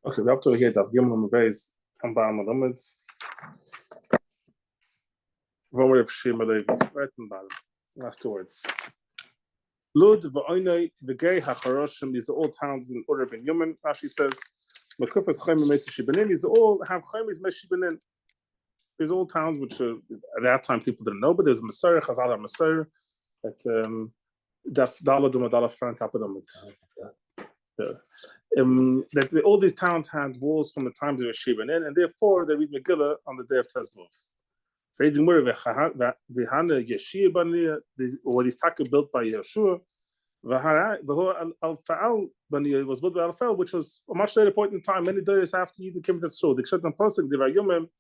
Okay, we're up to here. Daf Gimel Base on bottom of the limits. Right in the bottom. Last two words. Lud v'oinei v'gei ha'charoshim. These are all towns in order of Ben Yuman. Rashi says, "Makufas Chaim Mesechta. These all have Chaim Mesechta. These all towns which at that time people didn't know, but there's Masar, Chazal Masar, that Daf Dalad Umadala front top of them. That all these towns had walls from the times of Shiurim, and therefore they read Megillah on the day of Tezvov. Or these taka built by Yeshua, was built by Al-Fal, which was a much later point in time, many days after Yidden came to the Shul. The Kshetan Pasuk, the Vayumim,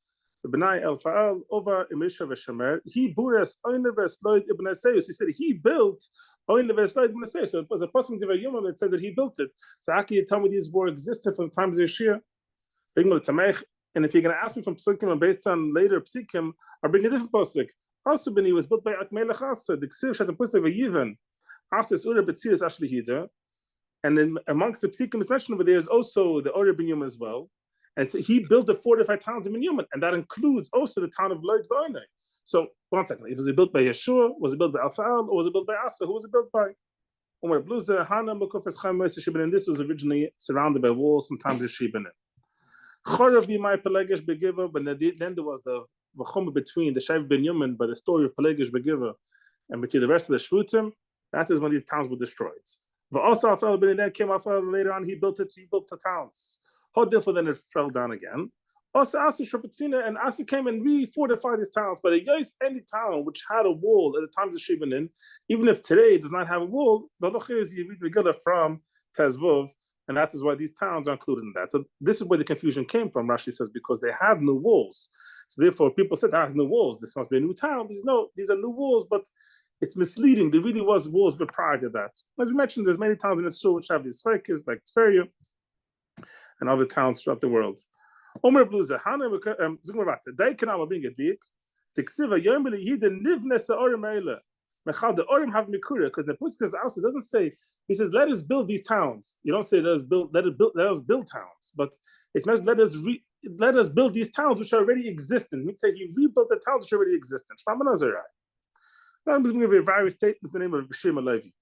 the B'nai Al-Fa'al, over Emisha Veshemer, he bures Oineves Loid Ibn Aseus. He said he built Oineves Loid Ibn Aseus. So it was a Pasuk, the Vayumim, that said that he built it. So how can you tell me these were existed from the times of Yeshua? And if you're going to ask me from Psukim and based on later Psukim, I'll bring a different Pasuk. Also, B'ni was built by Akmelech Asa, the Ksiv Shat Pusik Vayivan, Asas Ura B'tziris Ashli Hida. And then amongst the Psukim is mentioned over there is also the Ura Ben Yuma as well. And so he built the fortified towns in Ben Yuma, and that includes also the town of Loid V'Oinei. So, one second, was it built by Yeshua, was it built by Al-Fa'al, or was it built by Asa? Who was it built by? Umar Bluza, Hana, Mekufas Chaim Mesechta, and this was originally surrounded by walls, sometimes the Shiurim. Chorav B'mai Pelegesh Begiva, but then there was the V'chum between the Shev Ben Yuman, by the story of Pelegesh Begiva, and between the rest of the Shvutim. That is when these towns were destroyed. But also Al-Fa'al Ben then came Al-Fa'al later on. He built the towns. Hodilfa then it fell down again. Also Asa Shapatzina, and Asa came and re-fortified his towns. But any town which had a wall at the times of Shiurim, even if today it does not have a wall, the loch is you read Megillah from Tezvov. And that is why these towns are included in that. So this is where the confusion came from, Rashi says, because they have new walls. So therefore, people said, has new walls. This must be a new town. These are new walls, but it's misleading. There really was walls, but prior to that. As we mentioned, there's many towns in Israel which have these Sfeikis, like Tveria, and other towns throughout the world. Omer Bluza, Hana, Zugmavata, Daikanama being a dik, the Ksiva, Yomeli, Yidin, Nivnesa Orim Eile. The Orim have Mikura, because the Puskas also doesn't say, he says, let us build these towns. You don't say let us build towns, but it's meant let us build these towns which are already existent. We'd say he rebuilt the towns which are already existent. Now I'm just going to give you various statements in the name of B'Shim Alevi.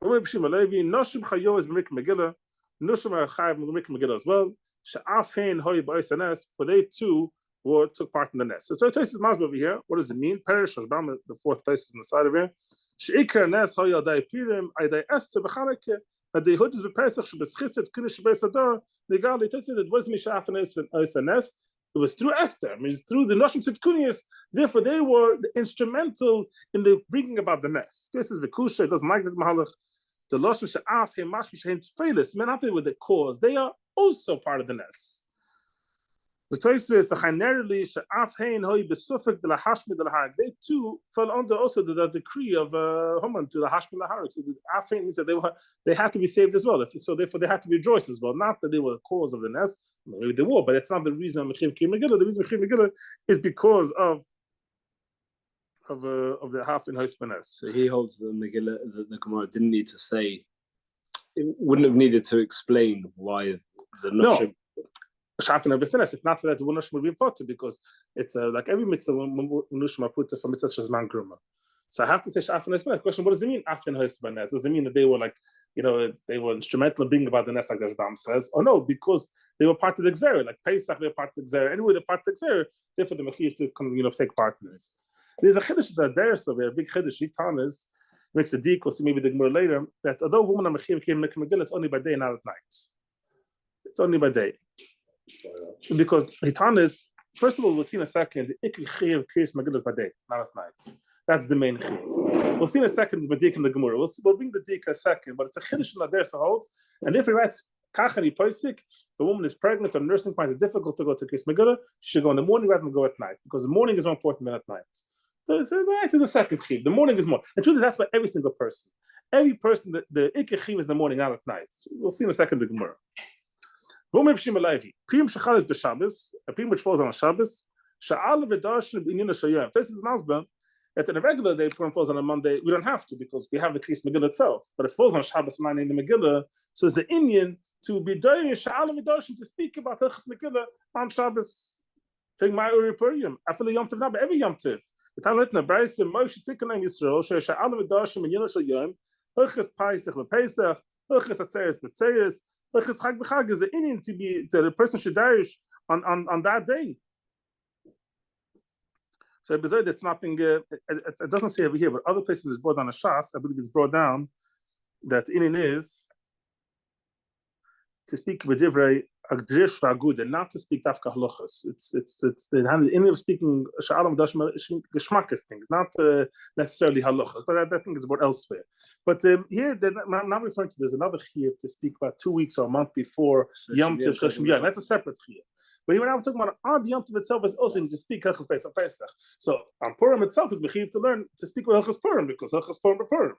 B'Shim Alevi, Noshim Chayo is B'Mik Megillah, Noshim Archayev B'Mik Megillah as well. Sha'af Hein Hoy B'Ois Nes, for they too took part in the nest. So Tosis Mazba over here, what does it mean? Perish Hashbam, the fourth place on the side of here. Sheikar Nes Hoy Adai Purim, Adai Esther B'Chaneke, that the Hud is B'Pesach Shebeschiset Kiddush B'Sador. The God they said it was Mishaf and Ois Nes. It was through Esther. I mean, it's through the Noshim Tzidkunius. Therefore, they were instrumental in the bringing about the nest. This is Vikusha. It doesn't like the Mahalach. The Loshim Sha'af Him Mashmi Shein Tfeilis. Men not they with the cause. They are also part of the nest. The choice is the Chainerli Sha'af Hein Hoy Besufik de la Hashmi de la Harag. They too fell under also the decree of Haman to the Hashmi la Harag. So the Af means that they had to be saved as well. So therefore they had to rejoice as well. Not that they were the cause of the nest. Maybe they were, but that's not the reason of Mechim Ki Megillah. The reason Mechim Megillah is because of the half in Hoismanes. So he holds the Megillah that the Gemara didn't need to say. It wouldn't have needed to explain why the Noshim. If not for that, the Nushim would be important because it's like every mitzvah Nushim are put for mitzvah Shazman Gruma. So I have to say Shafin Hoismanes. Question: what does it mean? Afin Hoismanes? Does it mean that they were like, they were instrumental in bringing about the nest, like the Rambam says, or no? Because they were part of the Xer, like Pesach, they were part of the Xer. Anyway, they're part of the Xer. Therefore, the Mechiv to come, take part in it. There's a chiddush that there's a big chiddush. Hitanas makes a deek. We'll see maybe the Gemara later that although women are Mechiv came make Megillah, it's only by day, not at night. It's only by day. Because Hitanas, first of all, we'll see in a second, the Ikri Chiv creates Megillah by day, not at night. That's the main Chiv. We'll see in a second the Dik in the Gemara. We'll bring the Dik in a second, but it's a Chiddush that there's a hold. And if he writes Kachani Poisik, the woman is pregnant or nursing, finds it difficult to go to Kriyas Megillah, she should go in the morning rather than go at night, because the morning is more important than at night. So night is the second Chiv. The morning is more. And truly, that's for every single person. Every person, the Ikri Chiv is in the morning, not at night. So we'll see in a second the Gemara. Purim Shechal is b'Shabbos, a Purim which falls on a Shabbos. Sha'al v'darshin b'inyan ha'shayim. This is Masbah that in a regular day Purim falls on a Monday. We don't have to because we have the Kriyas Megillah itself. But it falls on Shabbos 9 in the Megillah, so it's the Inyan to be doing Shalom Midoshim to speak about Hilchos Megillah on Shabbos. Take my Uri Purim. I feel a Yom Tov now, but every Yom Tov. The time written in Bryce and Moshe Tikkanim Yisrael, Shalom Midoshim and Yinosh Yom, Hilchos Paisach LePesach, Hilchos Atzeres B'Tzeres, Hilchos Chag B'Chag is an Indian to the person should darish on that day. So it's nothing. It doesn't say over here, but other places it's brought down a shas. I believe it's brought down that Indian is to speak b'divrei agdrish v'agud and not to speak dafka halachas. It's the Indian of speaking shalom dashma geschmackes things, not necessarily halachas, but that thing is brought elsewhere. But here, I'm not referring to. There's another chiyuv to speak about 2 weeks or a month before Yom Tov Cheshim Yom. That's a separate chiyuv. But here, when I'm talking about on the Yom Tov itself, is also to speak Hilchos Pesach. So on Purim itself is mechiv to learn to speak with Hilchos Purim because Hilchos Purim Purim.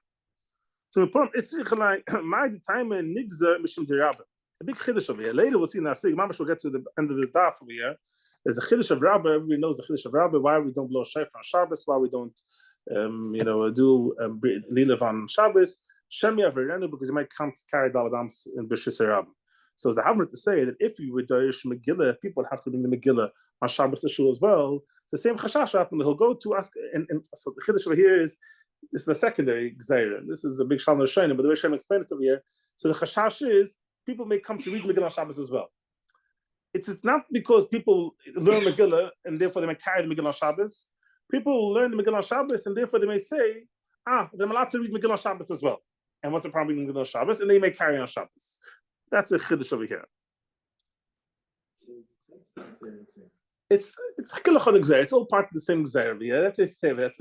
So Purim it's like my time in nigzer mishum derabah. A big chiddush over here. Later we'll see in our sig. Mamash will get to the end of the daf over here. There's a chiddush of Rabbah. Everybody knows the chiddush of Rabbah. Why we don't blow shofar on Shabbos? Why we don't, do lilav on Shabbos? Shemi averenu because you might come to carry daladams in b'shis Rabbah. So as I have to say that if you would darish Megillah, people would have to bring the Megillah on Shabbos Shul as well. It's the same chashash happened. He'll go to ask, and so the chiddush over here is this is a secondary gzeira. This is a big shalom shayna, but the way Shem explained it over here. So the chashash is people may come to read Megillah on Shabbos as well. It's not because people learn Megillah and therefore they may carry the Megillah on Shabbos. People learn the Megillah on Shabbos and therefore they may say, they're allowed to read Megillah on Shabbos as well. And what's the problem with Megillah on Shabbos? And they may carry on Shabbos. That's a chiddush over here. It's it's all part of the same gzeira. Yeah, that's just say that's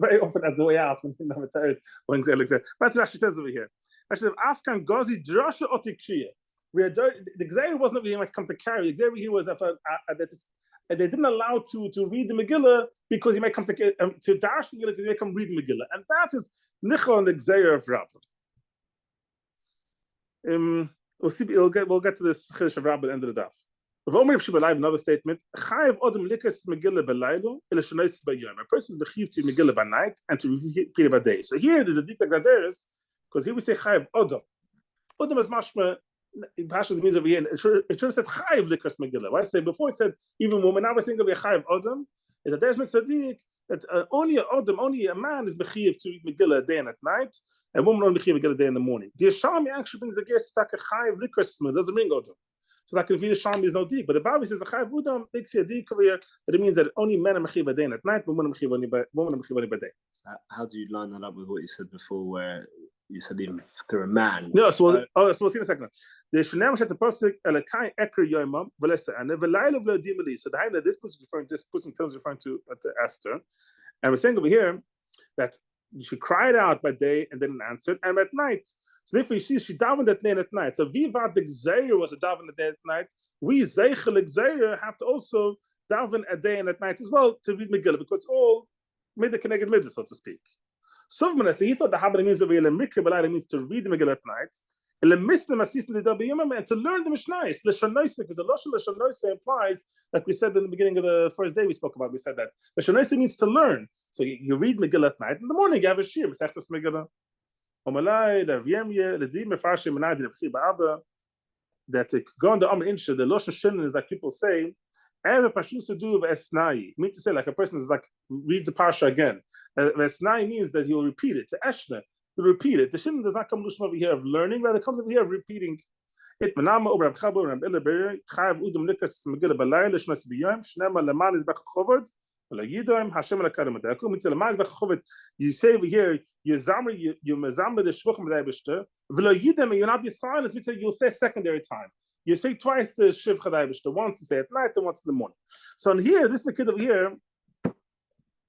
very often that's the way out when I'm tired. That's what Rashi says over here. Rashi says, "Afkan gozi drasha otikriya." The gzeira wasn't that we might come to carry. The gzeira here was that they didn't allow to read the Megillah because he might come to dash Megillah because he might come read the Megillah, and that is nichol on the gzeira of Rabbah. We'll see. We'll get to this chiddush of Rabbah at the end of the daf. Another statement. A person is mechiv to Megillah by night and to repeat it by day. So here there's a deeper graderis because here we say chayiv odom. Odom is mashma. Pashas means over here. It should have said chayiv likas Megillah. Why I say before it said even woman. Now we're saying over chayiv odom. Is that there's mixadik that only a man is mechiv to read Megillah day and at night, and woman only mechiv Megillah day in the morning. The Yeshami actually brings a guess that a chayiv likas Megillah doesn't bring odom. So that can be the Yeshami is no deep. But the Bible says a chayiv udam makes a deep career that it means that only men are mechiv day and at night, but women are mechiv only by day. So how do you line that up with what you said before, where you said even through a man? No, so we'll see in a second. The Shnei Mashat the pasuk Elakai Eker Yoimam Velesa and Velayla Vladimili. So the idea this person terms referring to Esther, and we're saying over here that you should cry it out by day and then answer it, and at night. So therefore you see she davened at day and at night. So Viva the Gzeir was a daven at day and at night. We Zeichel Gzeir have to also daven at day and at night as well to read Megillah because it's all made the connected middle, so to speak. So he thought the Habra means over here means to read the Megillah at night. And to learn the Mishnayos, because the Lashon L'Shanoisa implies, like we said in the beginning of the first day we spoke about, we said that L'Shanoisa means to learn. So you read Megillah at night. In the morning you have a Shir, Mesechta Megilla. That go on the Amr Insha, the Lashon Shinin is like people say, mean to say like a person is like reads the parsha again. Esnai means that he'll repeat it. To Eshna, he'll repeat it. The Shinin does not come over here of learning, rather it comes over here of repeating it. You say over here, you mezamber the shvuchim b'daibishter. V'lo yidem, you'll not be silent. You'll say secondary time. You say twice the shiv chadaibishter. Once you say at night and once in the morning. So in here, this kid over here,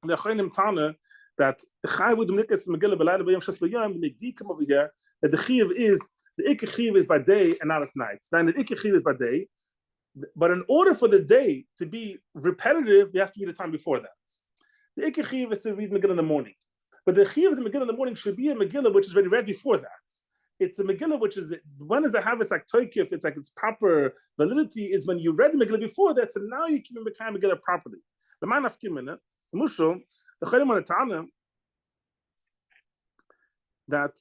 the choinim tana that chay v'udem nikas megillah b'layla b'yom shas b'yom. The dikum over here that the chiv is the ikka chiv is by day and not at night. Then the ikka chiv is by day. But in order for the day to be repetitive, you have to read the time before that. The Ikka Chiv is to read Megillah in the morning. But the Chiv of the Megillah in the morning should be a Megillah which is already read before that. It's a Megillah which is, when does it have its like toikif, it's like its proper validity is when you read the Megillah before that, so now you can remember Megillah properly. The man of Kimina, the Mushal, the Chayim on the Tana, that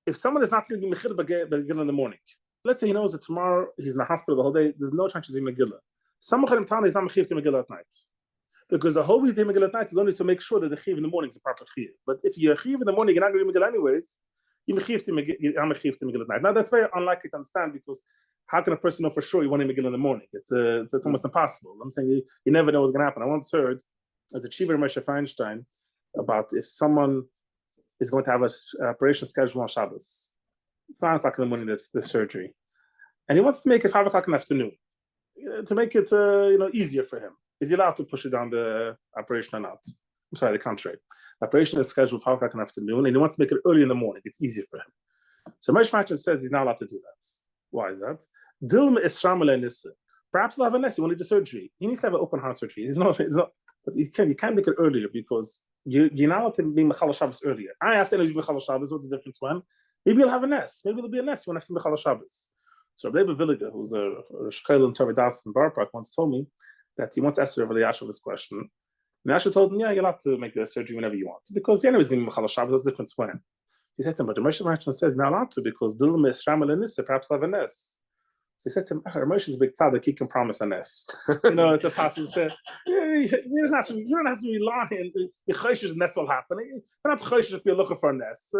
if someone is not going to be Mechil Megillah in the morning, let's say he knows that tomorrow he's in the hospital the whole day, there's no chance he's in Megillah. Some Chaim Tana is not Mechiv to Megillah at night. Because the whole reason Megillah at night is only to make sure that the Chiv in the morning is a proper Chiv. But if you're Chiv in the morning, you're not going to be Megillah anyways, you're Mechiv to Megillah at night. Now that's very unlikely to understand because how can a person know for sure you want to Megillah in the morning? It's almost impossible. I'm saying you never know what's going to happen. I once heard as a Chiver Moshe Feinstein about if someone is going to have an operation scheduled on Shabbos. It's 9 o'clock in the morning, that's the surgery. And he wants to make it 5 o'clock in the afternoon to make it easier for him. Is he allowed to push it down the operation or not? I'm sorry, the contrary. The operation is scheduled 5 o'clock in the afternoon, and he wants to make it early in the morning. It's easier for him. So Moshe Feinstein says he's not allowed to do that. Why is that? Perhaps he'll have a ness. He won't need the surgery. He needs to have an open heart surgery. But you can't make it earlier because you're not allowed to be Mechal Shabbos earlier. I have to be Mechal Shabbos. What's the difference when? Maybe you'll have a nest. Maybe there'll be a nest when I have to be Mechal Shabbos. So Rebbe Villiger, who's a Shkoil in Torah Das in Bar Park, once told me that he once asked Rebbe Yashav this question. And Yashav told him, yeah, you're allowed to make the surgery whenever you want. Because anyways, going to be Mechal Shabbos, what's the difference when? He said to him, but the Moshe Feinstein says you're not allowed to because Dilma is Shramal and Nissa, perhaps he'll have a nest. So he said to him, Moshe is a big tzaddik, he can promise a ness. It's a possibility. You don't have to rely on the choshesh and ness will happen. You're not choshesh if you're looking for a ness.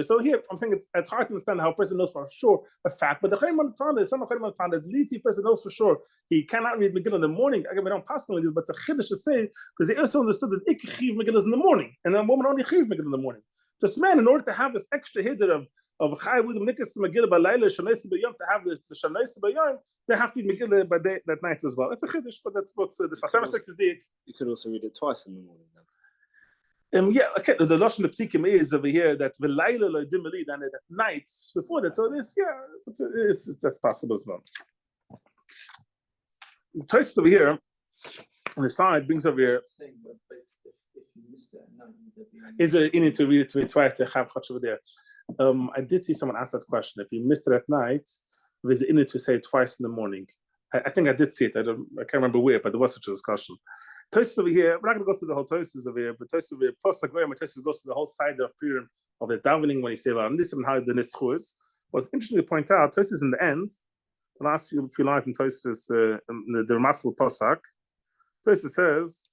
So here, I'm saying it's hard to understand how a person knows for sure a fact, but the Chaim Tana, some Chaim Tana, the lead person knows for sure he cannot read Megillah in the morning. Again, we don't pass on this, but it's a chiddush to say, because they also understood that ik chiv Megillah is in the morning, and a woman only chiv Megillah in the morning. This man, in order to have this extra hiddur of Chai with Nikas Megillah by Laila, Shanais Bayom, to have the Shanais Bayom, they have to read Megillah by day that night as well. It's a chiddush, but that's what the Sasam aspects is the. You could also read it twice in the morning then. Yeah, okay. The Lashon of Psikim is over here that the Laila lo dimali and at night before that. So this, that's possible as well. The Toras over here on the side brings over here. Is there in it to read it to me twice to have over there? I did see someone ask that question. If you missed it at night, there's in it to say it twice in the morning. I think I did see it. I can't remember where, but there was such a discussion. Toras over here, we're not going to go through the whole Toras over here, but Toras over here, plus Toras goes to the whole side of Purim of the davening when he says, "And this and how the nischu is." What's interesting to point out, Toras is in the end. The last few lines in Toras is the Ramaskal Posak. Toras says.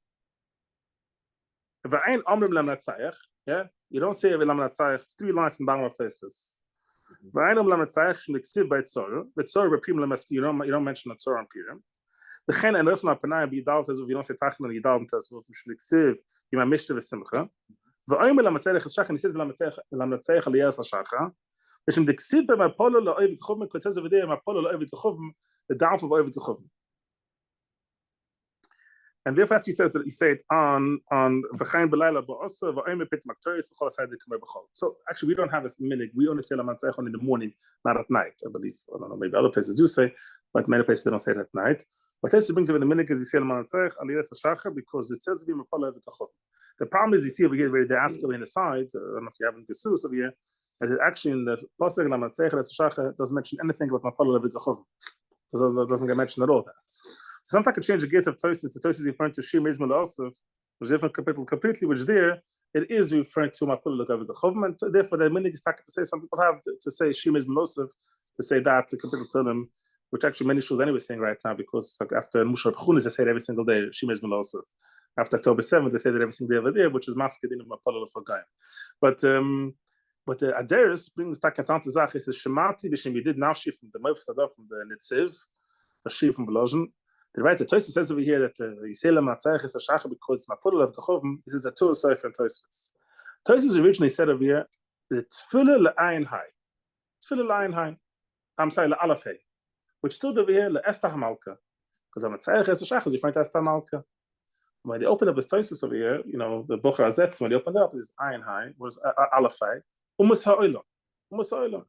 Yeah, you don't say lam natzayach. 3 lines in bottom of Tosfos. Lam natzayach shum niksiv by tzor. By tzor by Purim lemaski. You don't mention a tzor on Purim. The chen and rofna panay be yidal tezuf. You don't say tachin and yidal tezuf shum niksiv. You might mishte v'simcha. V'ayim lam natzayach l'shachar. He says lam natzayach l'yas l'shachar. V'shem niksiv by mapolo la'ovid k'chovim. K'tzez over there mapolo la'ovid k'chovim. The downfall of ovid k'chovim. And therefore, he says that he said on v'chaim b'layla ba'osa v'ayim pit maktoris v'chol asayid d'kamei b'chol. So actually, we don't have this minhag. We only say lam natzayach in the morning, not at night. I believe. I don't know. Maybe other places do say, but many places they don't say it at night. But this brings over the minhag is he say lam natzayach aliyas hashachar because it says to be mapol evit. The problem is you see over here where they ask over in the side. I don't know if you have in the source over here. As it actually in the pasuk lam natzayach hashachar doesn't mention anything about mapol evit kachov. It doesn't get mentioned at all. That. So sometimes I can change the case of Tosis. The Tosis is referring to Shiurim Izmel Osef, which is a different capital completely, which there it is referring to Mapul Lagav the Chovim. Therefore, the minhag is to say some people have to say Shiurim Izmel Osef to say that to capital Tzilim, which actually many shuls anyway saying right now because like after Mushar B'chunis they say it every single day Shiurim Izmel Osef. After October 7th they say that every single day over there, which is Maskadin of Mapul Lagav. But the Aderis brings Takantzant Zach. He says Shemati b'Shem Yidid Nafshi from the Mofsadah from the Nitziv, a Shiv from Belozhin. The right, the Tosis says over here that Yisrael Matzayach is a shacha because Mapul of Kachovim is a Torah Sefer and Tosis. Tosis originally said over here the Tefillah le'ayin hai, Tefillah le'ayin hai. I'm sorry, le'alaf hai, which stood over here le'estah hamalka because Matzayach is a shacha is referring to estah hamalka. When they opened up this Tosis over here, the Bukhar Azetz when they opened it up is ayin hai was alaf hai umus ha'olam, umus ha'olam.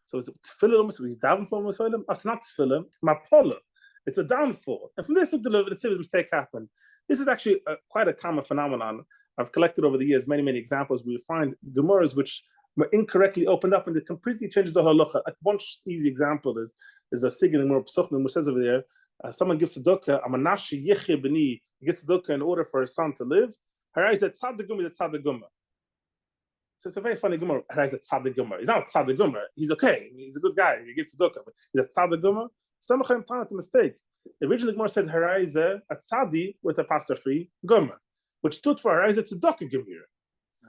So it's Tefillah umus we daven for umus ha'olam. It's not Tefillah, Mapul. It's a downfall. And from this, the serious mistake happened. This is actually quite a common phenomenon. I've collected over the years many, many examples where you find Gemaras which were incorrectly opened up and it completely changes the halacha. Like one easy example is a sigil in Psuchim which says over there, someone gives tzedakah, amanashi yechye b'ni, he gives tzedakah in order for his son to live. Harai is that tzadagum is a tzadagumah. So it's a very funny Gemara. He's a tzaddik Gemara. He's not a tzaddik Gemara. He's okay. He's a good guy. He gives tzedakah. But he's a tzaddik Gemara. Some of them it's a mistake. The original Gemara said Haraize a tzaddi with a pasta-free Gemara, which stood for Haraize tzedakah Gemara.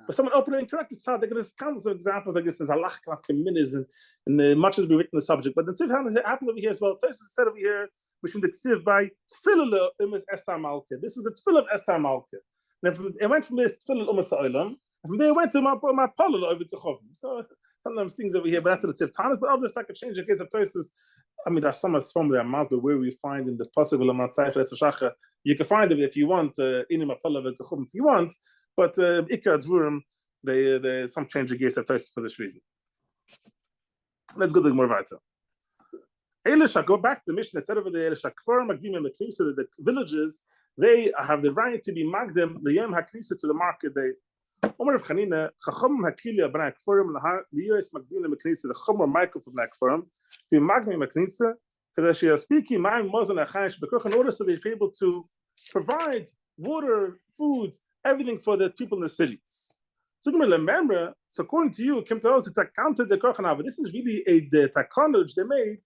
But someone opened it incorrectly. Tzaddik. There's countless examples like this. There's halach minis and much has been written in the subject. But the tzid happened over here as well. This is said over here, which from the ksiv by tefillah imis Esther Malka. This is the tefillah of Esther Malka. And it went from this tefillah umas ha'olam. From there, I went to my palala over to Chovim. So sometimes things over here, but that's the tip. Tanis, but obviously, I could change the case of Tosis. I mean, there's some of there, but where we find in the possible amount of you can find it if you want in my palala over to Chovim if you want. But Ikar Dvurim, they some change the case of Tosis for this reason. Let's go to more weiter. Elisha, go back to the mission that said over there. Elisha, Kfar Magdim and the villages, they have the right to be magdim the Yom HaKnisa to the market day. Omer of Chanina, Chacham Hakilia B'nai Kforim Liyos Magdim L'Meknisa, the Chomer Michael from B'nai Kforim, to Magdim L'Meknisa, because she is speaking my Mozan Achayish B'Koch in order so they be able to provide water, food, everything for the people in the cities. So remember, so according to you, Kim Taos, it's counted the Kochana, but this is really the takonage they made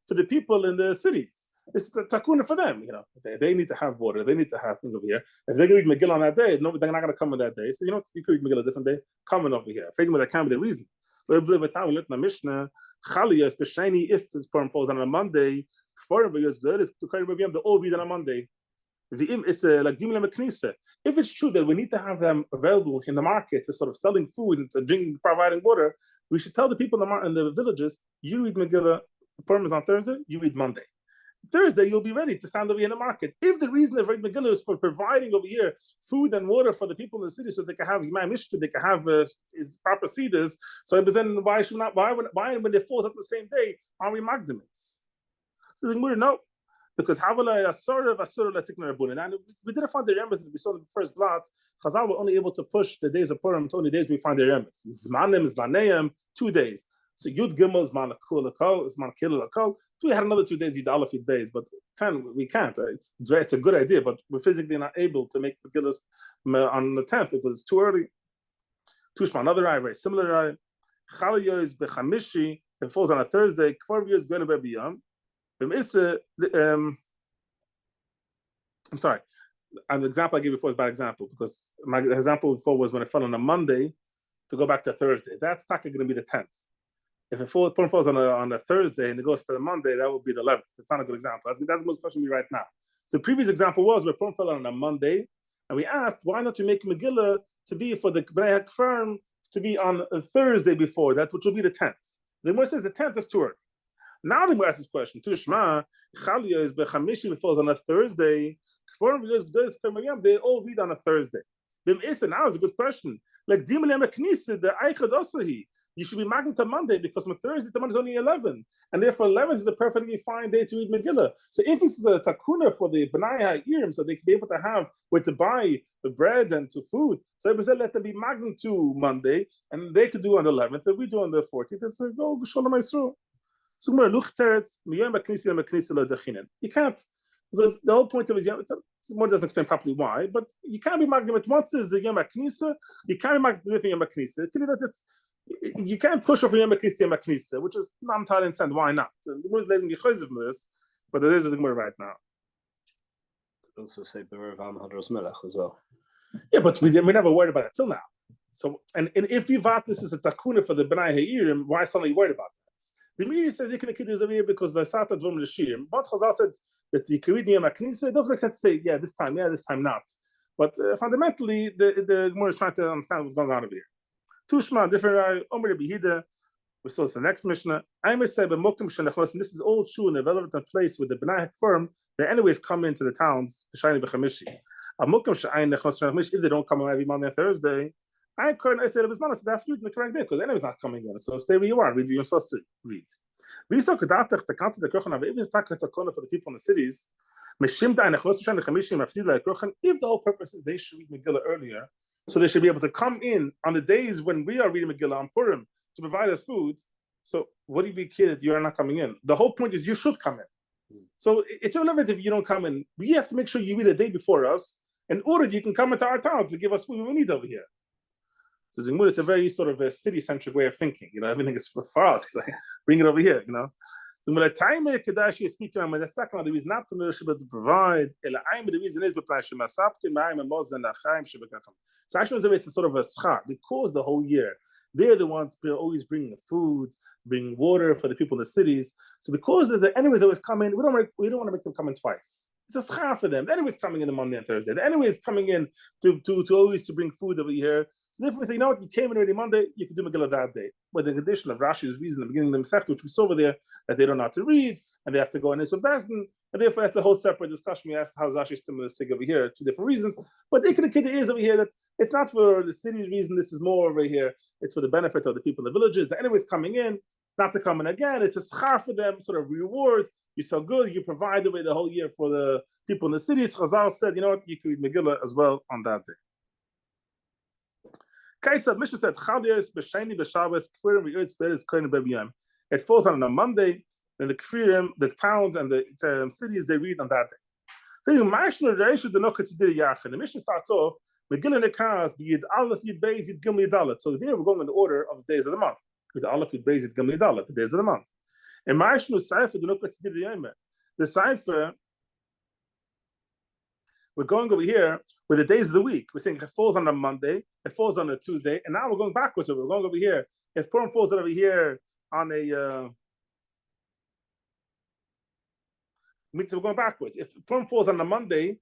to the people in the cities. It's the takuna for them, you know. They need to have water. They need to have things over here. If they can read Megillah on that day, no, they're not going to come on that day. So, you know, you could read Megillah a different day, coming over here. Figuring that can't be the reason. We believe it now, we look in the Mishnah, Chaliya, especially if this Purim falls on a Monday, Kfarim, because good is to carry the all read on a Monday. It's like Dimla Meknisa. If it's true that we need to have them available in the market to sort of selling food and to drinking, providing water, we should tell the people in the villages, you read Megillah, Purim is on Thursday, you read Monday. Thursday, you'll be ready to stand over here in the market. If the reason of read Megillah is for providing over here food and water for the people in the city so they can have Yimai Mishka, they can have his proper cedars, so then why should not, why when they fall up the same day, are we magdamits? So the Gemara, no, because Havala Asura Latikna Rabunin. And we didn't find the Remes that we saw in the first blot. Chazal were only able to push the days of Purim to only days we find the Remes. Zmanim, Zmaneim, 2 days. So Yud Gimel, Zman Akul Akal, Zman Kilul Akal. So we had another 2 days, Yud Aleph Yud Beis, but 10 we can't. It's a good idea, but we're physically not able to make the Megillah on the 10th because it's too early. Tushma, another eye, very similar eye. Chaliyo is Bechamishi, it falls on a Thursday. Kfarviyah is going to be Biyam. I'm sorry. And the example I gave before is a bad example because my example before was when it fell on a Monday to go back to Thursday. That's not going to be the 10th. If it falls on a Thursday and it goes to the Monday, that would be the 11th. It's not a good example. That's the most question we right now. So the previous example was where Purim fell on a Monday, and we asked, why not we make Megillah to be for the Bnei HaKfar to be on a Thursday before that, which will be the 10th. The Gemara says the 10th is too early. Now the Gemara asks this question. Tushma, Chaliya is Bechamishi, it falls on a Thursday. They all read on a Thursday. Now is a good question. Like the Eichad Osahi. You should be marking to Monday because on Thursday, the Monday is only 11. And therefore 11 is a perfectly fine day to read Megillah. So if this is a takuna for the B'nai HaYirim, so they can be able to have where to buy the bread and to food, so it said let them be marking to Monday, and they could do on the 11th, and we do on the 14th. It's like, oh, Shalom Yisrael. So you can't, because the whole point of it is, more doesn't explain properly why, but you can't be marking it once is the Yom HaKnisa, you can't be marking the Yom HaKnisa. You can't push over Yom HaKnisa, which is not entirely understand why not. The Gemara is letting me chayziv this, but there is a Gemara right now. Could also say Be'er Vam Hadros Melech as well. Yeah, but we never worried about it till now. So, and if you thought this is a takuna for the B'nai HaYirim, why suddenly worried about that? The Meiri said you can kid is over here because Vasata Dvom L'Shirim. Once Chazal said that the Kirid Yom HaKnisa, it doesn't make sense to say this time not. But fundamentally, the Gemara is trying to understand what's going on over here. Tushma, different Omer Bihida. We saw the next Mishnah. I may say, but Mokim Shenachlos, and this is all true in a relevant place with the B'nai HaKfar. They anyways come into the towns, B'shayni B'chamishi. A Mokim She'ayin Nechlos Shenachmish, if they don't come every Monday and Thursday, I said it was Manas, they have to read in the correct day because anyways not coming in. So stay where you are, read what you're supposed to read. We saw Kedatach, the council of the Kochen, even Stakha Takona for the people in the cities. If the whole purpose is they should read Megillah earlier, so they should be able to come in on the days when we are reading Megillah on Purim to provide us food. So what do you be kid? You are not coming in. The whole point is you should come in. So it's irrelevant if you don't come in. We have to make sure you read a day before us in order you can come into our towns to give us food we need over here. So Zingmur, it's a very sort of a city-centric way of thinking. Everything is for us. Bring it over here. The second one, the reason not to provide, the reason is so actually it's a sort of a schar, because the whole year they're the ones always bringing the food, bringing water for the people in the cities. So because the enemies always come in, we don't want to make them come in twice. It's a schar for them. The enemies coming in on Monday and Thursday. The enemies coming in to always to bring food over here. So therefore we say, you came in already Monday, you can do Megillah that day. But the condition of Rashi's reason at the beginning of the Mesechta, which we saw over there, that they don't know how to read, and they have to go in Isur Bezdin, and therefore that's a whole separate discussion. We asked how Rashi is similar to Sig over here, 2 different reasons. But the Ikeda is over here that it's not for the city's reason, this is more over here, it's for the benefit of the people in the villages. The enemies coming in, not to come in again, it's a schar for them, sort of reward. You're so good, you provide the way the whole year for the people in the cities. Chazal said, you can read Megillah as well on that day. Kaitzad, Mishnah said, Chalios b'Sheni b'Shabbos Purim Seuda Kohen b'Yom. It falls on a Monday, and the Kfirim, the towns and the cities, they read on that day. The Mishnah starts off, Megillah Nekas b'Yid Aleph Yid Beis Yid Gimel Yid Dalet. So here we're going in the order of the days of the month. With Aleph Yid Beis Yid Gimel Yid Dalet, the days of the month. And Ma'ashnu Seifer the Nukah Tzidil Yom. The Seifer, we're going over here with the days of the week. We're saying it falls on a Monday, it falls on a Tuesday, and now we're going backwards. So we're going over here. If Purim falls over here on a we're going backwards. If Purim falls on a Monday,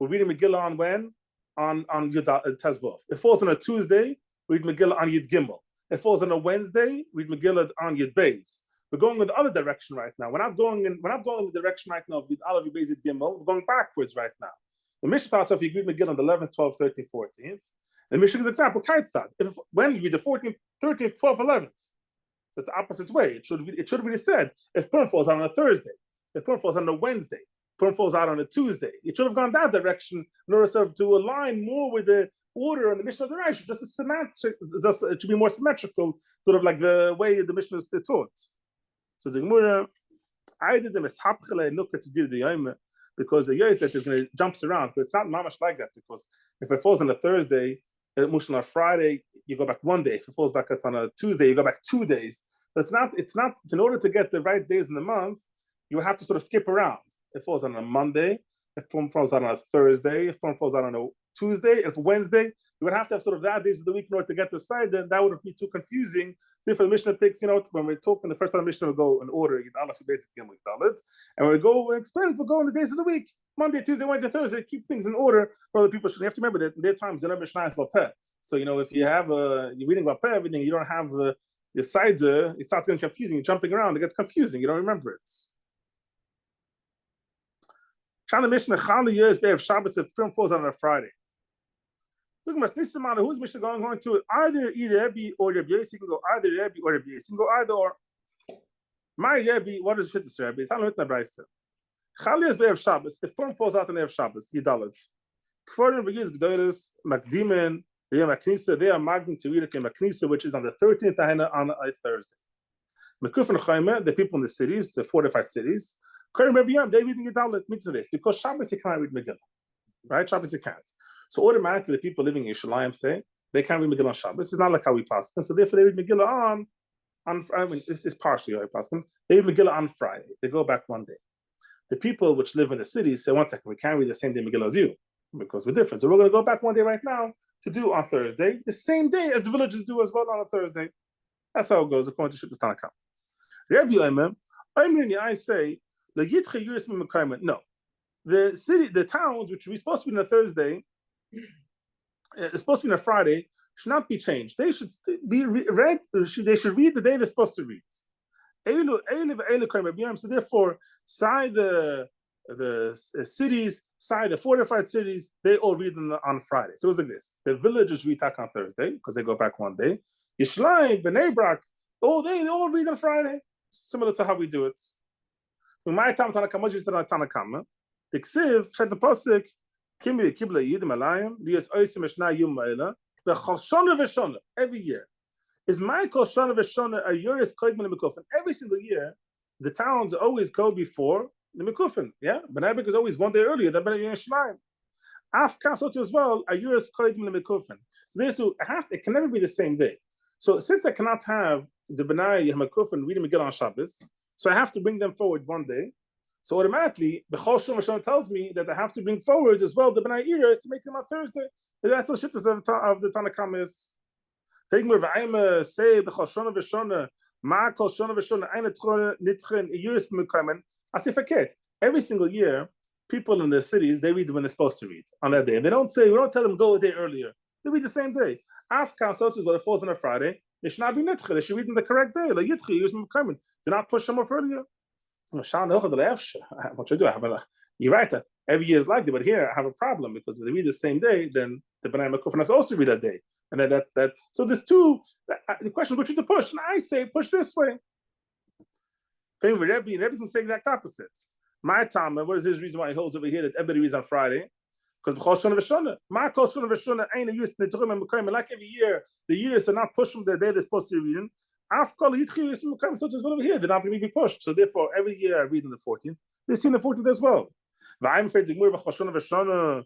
we're reading Megillah on when? On Yud Tezvov. If it falls on a Tuesday, we read Megillah on Yud Gimel. If it falls on a Wednesday, we read Megillah on Yud Beis. We're going in the other direction right now. We're not going in the direction right now of Yud Aleph Yud Beis Yud Gimel. We're going backwards right now. The Mishnah starts off, you read Megillah on the 11th, 12th, 13th, 14th. And the Mishnah gives an example, Kaitzad. When you read the 14th, 13th, 12th, 11th. So it's the opposite way. It should be said, if Purim falls out on a Thursday, if Purim falls on a Wednesday, Purim falls out on a Tuesday. It should have gone that direction in order to align more with the order and the Mishnah of the Rashi. It should be more symmetrical, sort of like the way the Mishnah is taught. So the Gemara, I did the Meshapchele Nukah Tzidil the Yom, because the Yos that is going to jumps around, but it's not mamash like that, because if it falls on a Thursday, on a Friday, you go back 1 day. If it falls back on a Tuesday, you go back 2 days. But it's not in order to get the right days in the month, you have to sort of skip around. It falls on a Monday, if Purim falls out on a Thursday, if Purim falls out on a Tuesday, if Wednesday, you would have to have sort of that days of the week in order to get the side, then that would be too confusing. Therefore, the Mishnah picks, when we're talking the first part of the Mishnah, we'll go in order, and when we go and explain, we'll go in the days of the week, Monday, Tuesday, Wednesday, Thursday, keep things in order. Other people should have to remember that in their times, they're not Mishnah is Vapeh. So, if you have you're reading Vapeh, everything, you don't have the sides, it starts getting confusing, you're jumping around, it gets confusing, you don't remember it. Shana Mishnah, Chali years, Be'ev Shabbos, if Purim falls on a Friday. Look at Mishnah, who's Mishnah going to it? Either Rebbe or Rabbi Yossi. You can go either Rebbe or Rabbi Yossi. You can go either or. My Rebbe, what is Shittis Rebbe? Tell me what the Braisa. Chalias Be'ev Shabbos. If Purim falls out on Erev Shabbos, Yidalet. Kforim begins G'doros Makdimen. They are Maknisa. They are Magdim to read it in Maknisa, which is on the 13th on a Thursday. Mekufan Chayme, the people in the cities, the fortified cities. Kforim Rebbe Yom, they reading Yidalet mitzvah this because Shabbos you can't read Megillah, right? Shabbos you can't. So automatically, the people living in Yerushalayim say they can't read Megillah on Shabbos. It's not like how we pass. So therefore, they read Megillah on. I mean, this is partially how we pass. They read Megillah on Friday. They go back 1 day. The people which live in the cities say, 1 second, we can't read the same day Megillah as you because we're different. So we're going to go back 1 day right now to do on Thursday, the same day as the villages do as well on a Thursday. That's how it goes according to Shittas Tanakh. Rabbi Yoimim, I say, no. The towns which are supposed to be on a Thursday, it's supposed to be on a Friday, should not be changed. They should be read. They should read the day they're supposed to read. So therefore, side the cities, side the fortified cities, they all read on Friday. So it's like this: the villages read on Thursday because they go back 1 day. Yishlayim, Bnei Brak, they all read on Friday, similar to how we do it. In my time, Tanakama, the Ksiv said the pasuk. Every year is my kol shana v'shana a yuris koydman l'mikufin. Every single year, the towns always go before the mikufin. Yeah, Bnei Brak is always 1 day earlier than Bnei Yerushalayim. Afkan so as well, a Yuris Koidim Lemekufin. So there's two, it can never be the same day. So since I cannot have the Benai Yehmekufin reading Megillah on Shabbos, so I have to bring them forward one day. So automatically, the Chol Shom Hashem tells me that I have to bring forward as well the Benai Iras to make them on Thursday. And that's the shittas of the Tanakhama is. Take me v'ayim say the Chol Shona v'Shona Ma Kol Shona v'Shona Eine Trone Nitchen Yuris Mekamen. I say forget. Every single year, people in the cities they read when they're supposed to read on that day. And we don't tell them go a day earlier. They read the same day. After so to go, it falls on a Friday. They should not be nitche. They should read in the correct day. Like yitche, use mekamen. Do not push them off earlier. What should I do? You're right. Every year is like that, but here I have a problem because if they read the same day, then the B'nai Mekufin has also read that day. And then that. So there's two. The question is which to push, and I say push this way. Rebbe's going to say the exact opposite. My time, and what is his reason why he holds over here that everybody reads on Friday? Because like every year, the years are not pushed from the day they're supposed to be reading. So it's over here, they're not going to be pushed. So therefore, every year I read on the 14th. They see on the 14th as well. I'm afraid like the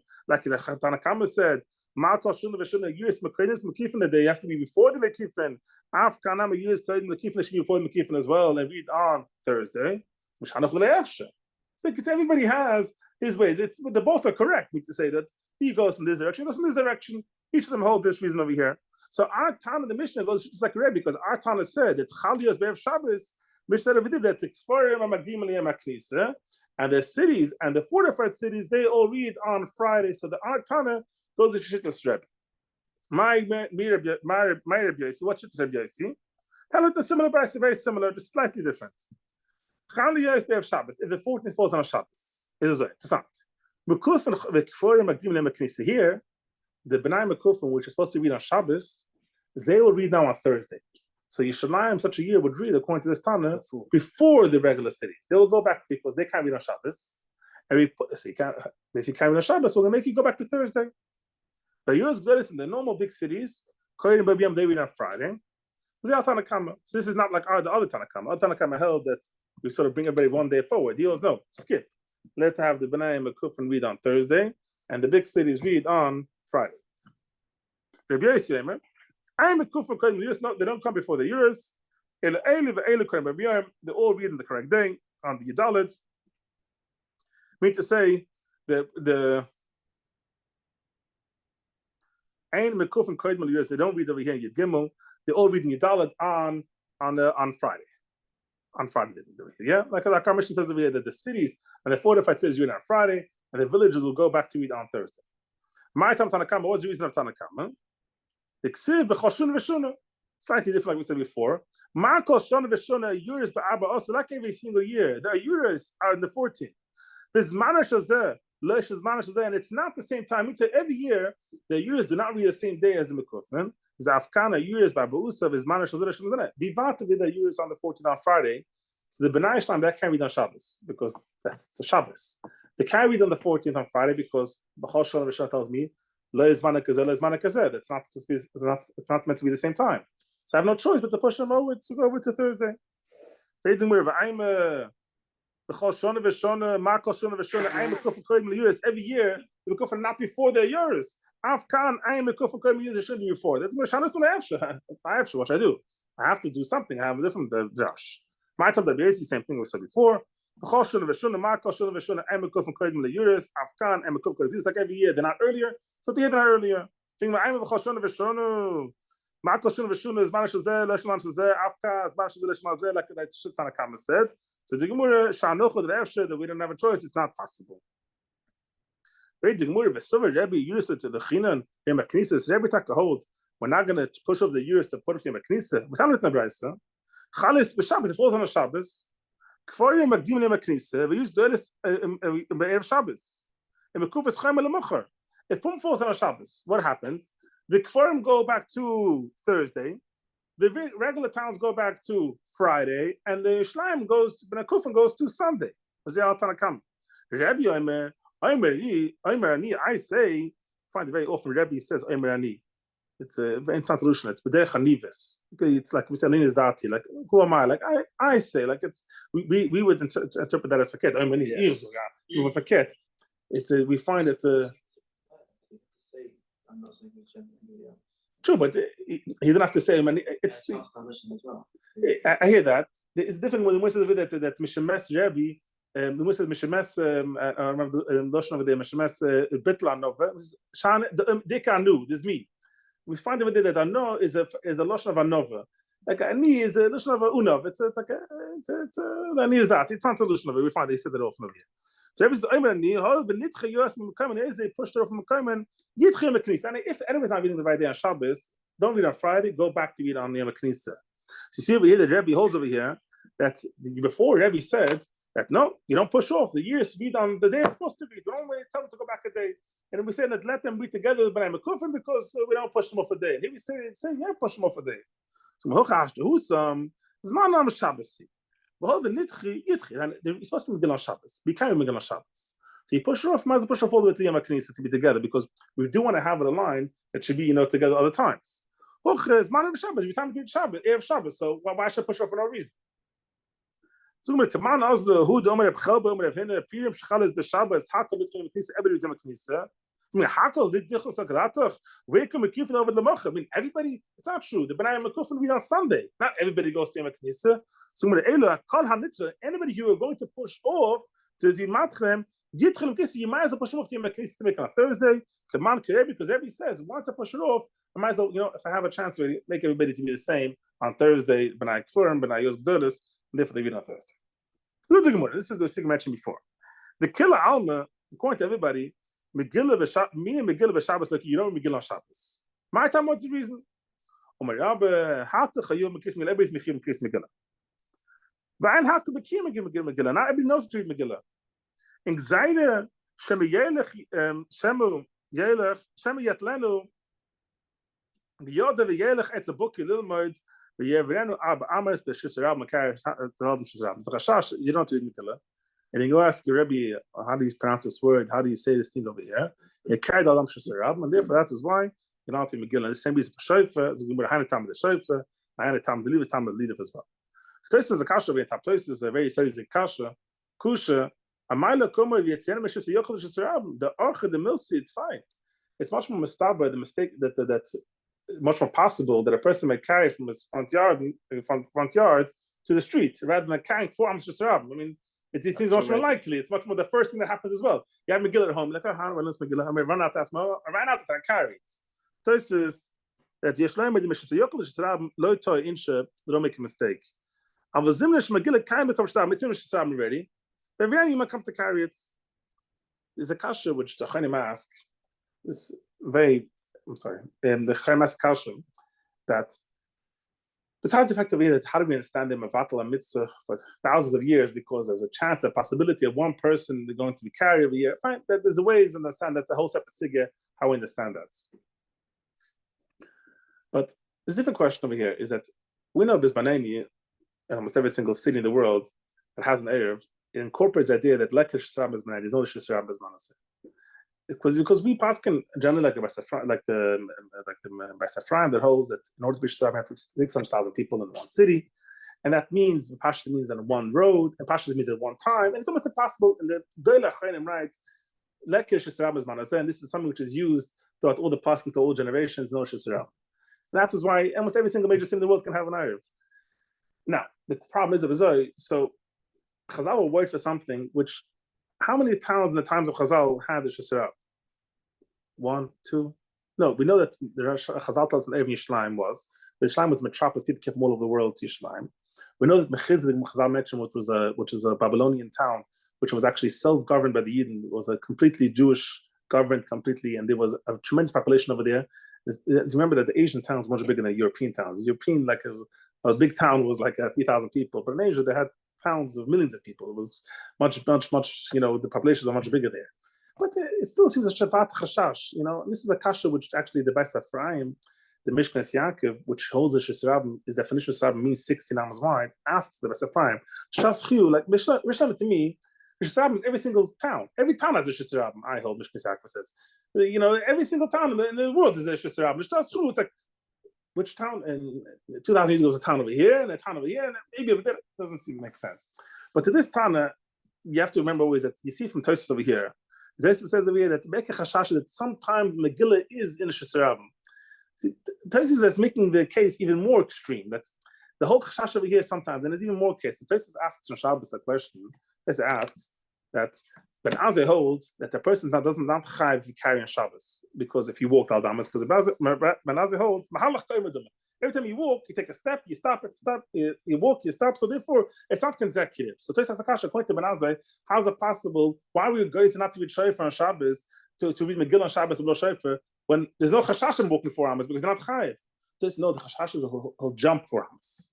Tanakama said, the day have to be before the Mekifin. Afkanama years should be before the Mekifin as well, and read on Thursday. So because everybody has his ways. They both are correct. We to say that he goes from this direction, he goes from this direction. Each of them hold this reason over here. So our Tana, the Mishnah goes just like Rebbe, because our Tana said that Chaliyos Be'ev Shabbos, Mishnah did that to Kfarim Magdim Aliyam HaKnisa, and the cities and the fortified cities they all read on Friday. So the our Tana goes to Shittas Rebbe. My Rebbe Yossi, what Shittas Rebbe Yossi? Tell it the similar price, very similar, just slightly different. Chaliyos Be'ev Shabbos, if the 14th falls on a Shabbos, it is right. It's not. Here, the B'nai Mekufim, which is supposed to read on Shabbos, they will read now on Thursday. So Yishalayim, such a year, would read, according to this Tana, before the regular cities. They will go back because they can't read on Shabbos. And if you can't read on Shabbos, we're going to make you go back to Thursday. The Yus Gladys in the normal big cities, Kohen and Babiyam, they read on Friday. So this is not like the other Tanakama. Other Tanakama held that we sort of bring everybody one day forward. He goes, no, skip. Let's have the B'nai Mekufin read on Thursday, and the big cities read on Friday. Rabbi Yossi, I'm a Mekufin Kohen Yus. No, they don't come before the Yuris. They all read on the correct day on the Yudalit. Mean to say the Ein Mekufin Kohen Yus. They don't read over here in Yud Gimel. They all read in Yudalit on Friday. On Friday, yeah, like our mission says over here that the cities and the fortified cities read on Friday, and the villages will go back to read on Thursday. My time Tanakama, what's the reason of Tanakama? The Ksiv b'choshun v'shuna, slightly different, like we said before. Ma kol shona v'shuna yuris ba'arba also, like every single year, the yuris are in the 14th. There's manash hazeh, lesh is manash hazeh, and it's not the same time. Every year, the yuris do not read the same day as the Mekufin. Zafkana Yuris by Ba'usav is Manish Shazir. Divata with the Yuris on the 14th on Friday. So the B'nai Shlam that can't read on Shabbos because that's the Shabbos. They can't read on the 14th on Friday because B'chol Shalom Rishon tells me it's not meant to be the same time. So I have no choice but to push them over to go over to Thursday. Every year the Mekufin not before their Yuris. Afkan, I am a kufar kohen they should be before. That's what I do. I have to do something. I have a different Josh. My time the same thing we said before. I'm a kufar kohen the Yuris. Afkan, I'm a kufar kohen. It's like every year they're not earlier, so they're not earlier. Think I'm a kufar v'shonu. Ma kufar v'shonu is manish zeh, leshman zeh. Afkan is manish zeh, leshman zeh. Like Tanakama said. So the Gemara shanoch that we don't have a choice. It's not possible. Rebbe used to the Chinan in Maknisa. Rebbe take a hold. We're not going to push over the years to put it in Maknisa. We're not going to Brisa. Chalis b'Shabbos. It falls on a Shabbos. Kfarim Magdim in Maknisa. We use dolis in Erev Shabbos. In Mekufas Chaim Elamocher. If Purim falls on a Shabbos, what happens? The Kfarim go back to Thursday. The regular towns go back to Friday, and the Shleim goes. Benakufin goes to Sunday. Rebbe I say, find it very often. Rebbe says Omerani. It's a very solution. It's b'derech hanives. It's like we say, Lin is dati. Like who am I? Like I say. Like it's we would interpret that as faket. Omerani. We would faket. We find it. True, but he didn't have to say him. And it's I hear that. It's different when we say that Mishemes Rebbe, the we say Mishemes. I remember the Lashon over there. Mishemes Bitlan Nova. Shan Dekanu. This is me. We find over there that Ano is a Lashon of Anova. Like Ani is a Lashon of Unav. It's like Ani is that. It's not a Lashon of it. We find they said that often over here. So Rebbe's Ani. How the Nitche Yos Mekamen is they pushed her off Mekamen. Yitche Meknis. And if anyone's not reading the right day on Shabbos, don't read on Friday. Go back to read on Yom Knisa. So you see over here that Rebbe holds over here that before Rebbe said that no, you don't push off. The years read on the day it's supposed to be. Don't wait, tell them to go back a day. And we say that let them be together by Mekufim because we don't push them off a day. And here we say yeah, push them off a day. So Mehochash to Husam is Manam Shabbos. Behold the Nitchi Yitchi. And you're supposed to be Megillah Shabbos. Be kind of Megillah Shabbos. So you push her off, might as well push off all the way to Yom Knisa to be together because we do want to have it a line that should be together other times. Is Manam Shabbos. Every time you do Shabbos, Erev Shabbos. So why should I push off for no reason? So we come on as the who Omer Bchelba Omer Hine Purim Seuda b'Shabbos Hakel between Knisa everybody Yom Knisa. I mean Hakel did Dichos Akratach. We come Mekufin over the Mocha. I mean everybody. It's not true. The Bnei Mekufin be on Sunday. Not everybody goes to Yom Knisa. So when Ela Kol HaNitva, anybody who are going to push off to the Matchem, Yitchem Knisa, you might as well push them off to Yom Knisa to make on a Thursday. Come on, because everybody says once I push it off, I might as well if I have a chance to make everybody to be the same on Thursday. Bnei Purim, Bnei Yos Gdolos. Therefore, they read on Thursday. This is the thing I mentioned before. The Killer Alma, according to everybody, me and Megillah b'Shabbos like you don't Megillah on Shabbos. My time, what's the reason? Not everybody knows to read Megillah. Anxiety, Shemu Yelech, Shemu Yatlenu, B'Yoda v'Yelech etz a book Lilmod. You don't read Megillah, and you go ask your Rebbe, how do you pronounce this word? How do you say this thing over here? You carried Adam Shesarab, and therefore that is why you don't read Megillah. The same reason for Shofar, it's going to be a time of the Shofar, a time of the Leave, time of the Leave as well. So this is the Kasha over here. This is a very serious Kasha. Kusha, Amayla Komer V'Yetzian Meshus Yochel Shesarab. The Archa, the Milsi, it's fine. It's much more mistaba, the mistake that's much more possible that a person may carry from his front yard to the street rather than carrying 4 arms just around. I mean, it seems much more likely. It's much more the first thing that happens as well. You have Megillah at home, like, Megillah, I may run out to ask I ran out to carry it. So this is that low toy insha, don't make a mistake. I was Megillah kind of already. But then you might come to carry it. There's a kasha which the Chaim ask. This very the Chaim Kasha that besides the fact that how do we understand the Mevatel and Mitzvah for thousands of years because there's a chance, a possibility of one person going to be carried every year. Fine, there's ways to understand that's a whole separate sigya how we understand that. But there's a different question over here is that we know Bisbaneni in almost every single city in the world that has an Erev, it incorporates the idea that Lekh Shesram Bisbaneni, there's no Shesram Bismanase. Because we pass can generally like the Besafraim that holds that in order to be Shesram, you have to 600,000 people in one city, and that means Pashas means on one road, and Pashas means at one time, and it's almost impossible. And the Doila Chayim right, Lekh Shesram Bismanase, and this is something which is used throughout all the past to all generations. No Shesram. That is why almost every single major city in the world can have an Erev. Now the problem is so Chazal will wait for something which. How many towns in the times of Chazal had the Shesarab? 1, 2. No, we know that the Chazal tells us that Yishleim was. The Yishleim was metropolis. People came from all over the world to Yishleim. We know that Mechizlik, Chazal mentioned, which is a Babylonian town, which was actually self-governed by the Yidden. It was a completely Jewish government, completely, and there was a tremendous population over there. Remember that the Asian towns were much bigger than the European towns. The European, like a big town, was like a few thousand people, but in Asia they had towns of millions of people. It was much, the populations are much bigger there. But it still seems a Shabbat Chashash, and this is a kasha which actually the Beis Ephraim, the Mishknes Yaakov, which holds the Shesarabim, his definition of Shesarabim means 16 arms wide, asks the Beis Ephraim, Shaschiu, like Mishlam to me, Shesarabim is every single town. Every town has a Shesarabim, I hold, Mishknes Yaakov says. Every single town in the world is a Shesarabim. Shaschiu, it's like, which town? And 2,000 years ago was a town over here and a town over here, and maybe over there. It doesn't seem to make sense. But to this Tana, you have to remember always that you see from Tosis over here This says over here that to make a chashash that sometimes Megillah is in Shesarabim. See, Tosis is making the case even more extreme. That the whole chashash over here sometimes, and there's even more cases. Tosis asks on Shabbos a question. Tosis asks that Ben Azai holds that the person doesn't not chayiv to carry on Shabbos because if you walk al damas, because Ben Azai holds mahalach koimedum. Every time you walk, you take a step, you stop, you walk, you stop. So therefore, it's not consecutive. So Tosis has a kasha according to Ben Azai, how is it possible? Why were you guys not to read shofar on Shabbos to read Megillah on Shabbos below shofar when there's no chashashim walking 4 amos because they're not chayiv? Tosis no, the chashashim he'll jump 4 amos.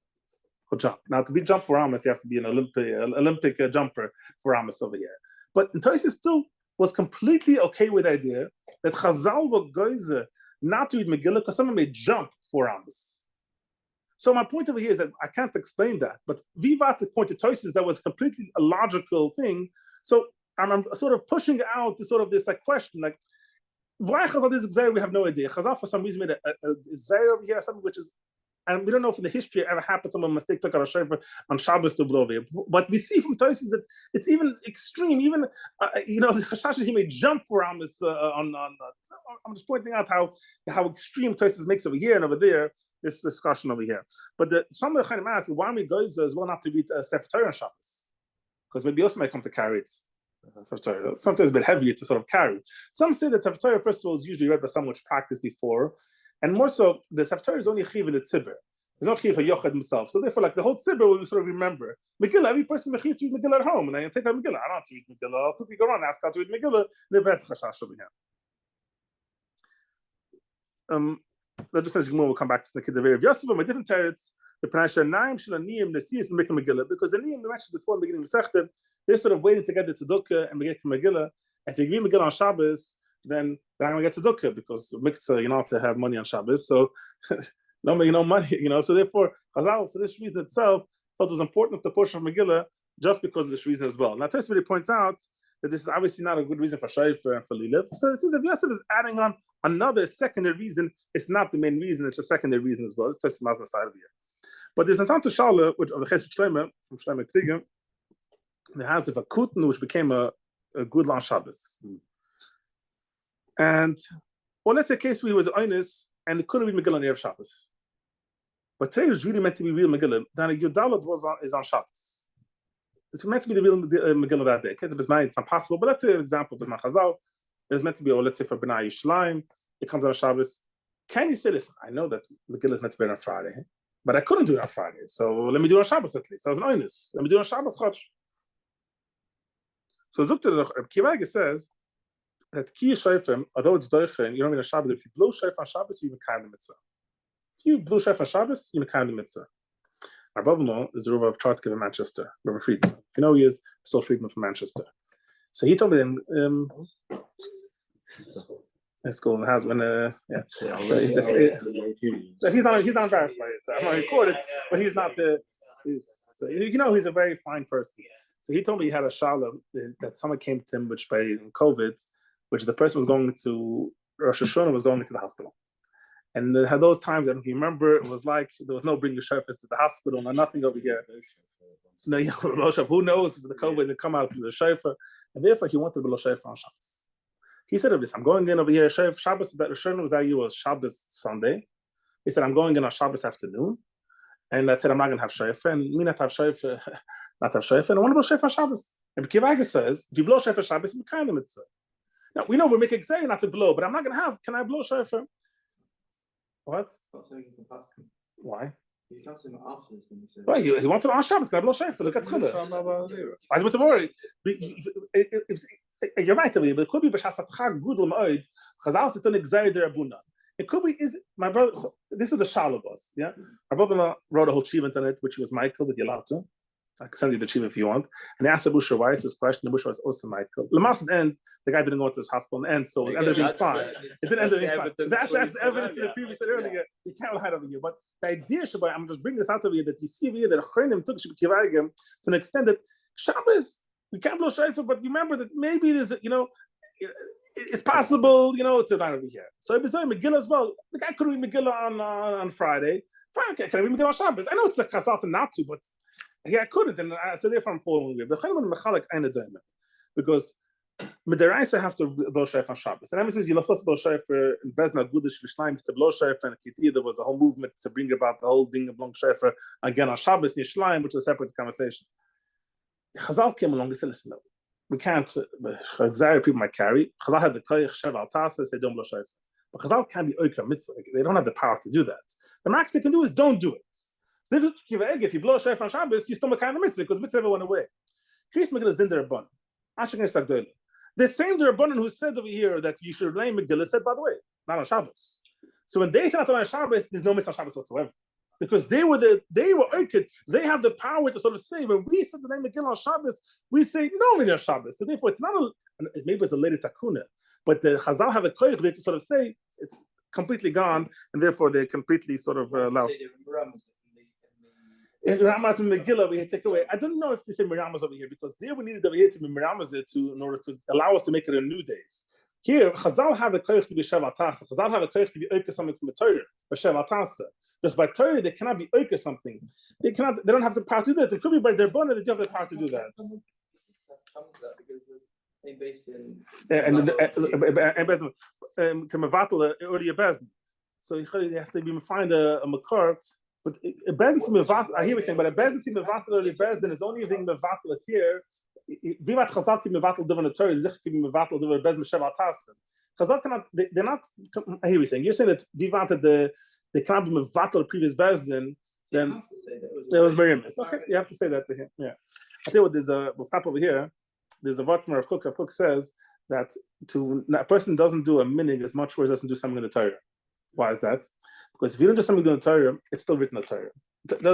He'll jump. Now to be jump 4 amos, you have to be an Olympic jumper 4 amos over here. But Tosis still was completely okay with the idea that Chazal were geyser not to read Megillah because someone may jump 4 amos. So my point over here is that I can't explain that, but Vivat pointed Tosis that was completely a logical thing. So I'm sort of pushing out this sort of this question, like why Chazal this Zayr, we have no idea. Chazal for some reason made a Zayr over here, something which is, and we don't know if in the history it ever happened someone mistake took out a shofar on Shabbos to blow over. But we see from Tosis that it's even extreme. Even the chashash he may jump for amos on. I'm just pointing out how extreme Tosis makes over here and over there. This discussion over here. But some of the Chaim ask why we guys as well not to read Sefer Torah on Shabbos because maybe also might come to carry it. Sometimes a bit heavier to sort of carry. Some say that Sefer Torah first of all is usually read by someone which practiced before. And more so, the Sefer Torah is only chiv in the tzibur. There's no chiv for Yochad himself. So therefore, like the whole tzibur will sort of remember. Megillah, every person may read Megillah at home. And I take out Megillah. I don't have to read Megillah. I'll quickly go around and ask how to read Megillah. Never had chashash over here. Let's just finish. We'll come back to the Kedavir of Yosef. My different territories, the Panasha Naim, Shilaniyim, Nesiyas, Mekim Megillah. Because the Niyim we mentioned before in the beginning of Mesechta, they're sort of waiting to get the tzedukah and Mekim Megillah. If you read Megillah on Shabbos, then I'm going to get tzedukah because miktzah, you don't have to have money on Shabbos. So, no money, So therefore, Chazal, for this reason itself, thought it was important to push on Megillah just because of this reason as well. Now, Tosfos really points out that this is obviously not a good reason for shofar and for lilith. So it seems if Yosef is adding on another secondary reason, it's not the main reason; it's a secondary reason as well. It's Tosfos Masma side of here. But there's an Tanta Shala, which of the Chesed Shlomo from Shlomo Kriger, that has a Kuten, which became a good long Shabbos. And, well, let's say a case where he was honest and it couldn't read Megillah on Erev Shabbos. But today was really meant to be real Megillah. Then a Yudalat is on Shabbos. It's meant to be the real Megillah that day. Okay, it's not possible, but let's say an example of Chazal. It's meant to be, or let's say for B'nai Yishlayim, it comes on Shabbos. Can you say, listen, I know that Megillah is meant to be on Friday, but I couldn't do it on Friday, so let me do it on Shabbos at least. I was an honest. Let me do it on Shabbos. So Zukta Kivage says, that ki shofar, although it's doichen, you don't mean a Shabbos. If you blow shofar on Shabbos, you mekayim the mitzvah. If you blow shofar on Shabbos, you mekayim the mitzvah. My brother-in-law is the Rebbe of Chartkiv in Manchester, Rebbe Friedman. If you know, he is Still Friedman from Manchester. So he told me then, let's go in the house when So he's not embarrassed by it. So I'm not recorded, but he's not the. So he's a very fine person. So he told me he had a shalom that someone came to him, which by COVID. Which the person was going to Rosh Hashanah was going into the hospital, and they had those times. And if you remember, it was like there was no bringing shofars to the hospital, and nothing over here. So who knows with the COVID they come out to the shofar, and therefore he wanted to blow shofar on Shabbos. He said of this, I'm going in over here. Shabbos that Rosh Hashanah was Shabbos Sunday. He said I'm going in on Shabbos afternoon, and I said I'm not going to have shofar, and me not have shofar, and I want to blow shofar on Shabbos. And Kivaga says if you blow shofar Shabbos, you kind of mitzvah. Now, we know we're making excited not to blow, but I'm not going to have. Can I blow shofar? What? Why? He wants it on Shabbos. Can I blow shofar? Look at Tchila. I was to worry. You're right, but it could be b'shas atchag gudel ma'od. Chazal it's an excited rabuna. It could be my brother. So this is the shalabos. Yeah, my brother wrote a whole chivant on it, which was Michael that you're allowed to. I can send you the chiv if you want. And they asked Abu Shawais this question. Abu Shawais also Michael. Lamas at the end, the guy didn't go into his hospital in the end, so it ended up being fine. It didn't end up being fine. That's evidence in the previous earlier. You can't hide over here. But the idea, Shabbat, I'm just bringing this out of here that you see over here that Achronim took Shabbat Kivagim to an extent that Shabbos, we can't blow shofar, but remember that maybe there's, it's possible, to not over here. So if it's Megillah as well, the guy could read Megillah on Friday. Fine, can I read Megillah on Shabbos? I know it's a chasas not to, but. Yeah, I couldn't, and so therefore I'm following you. The Chayim and Mechalik ain't a diamond, because Midaraisa have to blow shayf on Shabbos. And that means you're not supposed to blow shayf in Bezna Gudish Vishnaim to blow shayf, and Kitiyah there was a whole movement to bring about the whole thing of blowing shayf again on Shabbos in Yishlayim, which is a separate conversation. Chazal came along and said, listen, no, we can't, people might carry. Chazal had the koyach shev al tasa, say don't blow shayf. But Chazal can't be oikra mitzvah. They don't have the power to do that. The max they can do is don't do it. So if you blow shayf on Shabbos, you still make kind of mitzvah, because mitzvah went away. Purim Seuda is din derabban. The same derabbanan who said over here that you should lay Megillah said, by the way, not on Shabbos. So when they said not on Shabbos, there's no mitzvah on Shabbos whatsoever, because they were oikid. They have the power to sort of say, when we said the name Megillah on Shabbos, we say no on Shabbos. So therefore, it's not maybe it's a later takuna, but the Chazal have a koyach they to sort of say it's completely gone, and therefore they completely sort of allowed. In Ramas and Megillah, we take away. I don't know if they say Miramas over here, because there we needed over here to be Miramas in order to allow us to make it in new days. Here, Chazal have a koyach to be Shev Atasa. Chazal have a koyach to be oika something from the Torah, or Shev Atasa. Just by Torah, they cannot be oika something. They don't have the power to do that. It could be by their bonnet, they don't have the power to do that. And to mevatel earlier bezin. So you have to be find a makar. But a bezin to mevatel, I hear you saying, but a bezin to mevatel earlier bezin is only thing mevatel here. Vivat Chazal ki mevatel divan the Torah, zich ki mevatel divan bezin Shev Atasim. Chazal cannot. They're not. I hear you saying. You're saying that Vivat they cannot be mevatel the previous bezin. Then there was Mirimis. Okay, you have to say that to him. Yeah. I tell you what. We'll stop over here. There's a word from Rav Kook. Rav Kook says that a person doesn't do a minig as much as doesn't do something in the Torah. Why is that? Because if you don't do something in the Torah, it's still written in the Torah.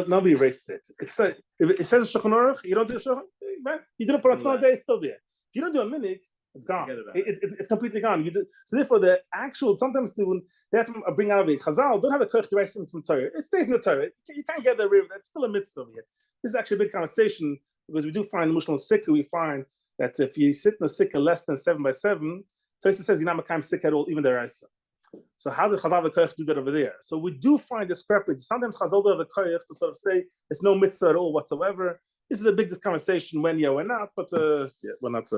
Nobody erases it. It's still, if it says Shulchan Aruch, you don't do Shulchan, right? You do it for a 12 day, it's still there. If you don't do a minig, it's gone. It's completely gone. So therefore, the actual sometimes they have to bring out of it. Chazal don't have the koach to write something from Torah. It stays in the Torah. You can't get rid of it. It's still a mitzvah over here. This is actually a big conversation, because we do find Muslim Sikha. We find that if you sit in a Sikha less than 7 by 7, Tosis says you're not Makayim Sikha at all, even the Raisa. So how did Chazal the koach do that over there? So we do find discrepancy. Sometimes Chazal do have a koach to sort of say it's no mitzvah at all whatsoever. This is a big conversation when yeah, we're not, but yeah, we're not.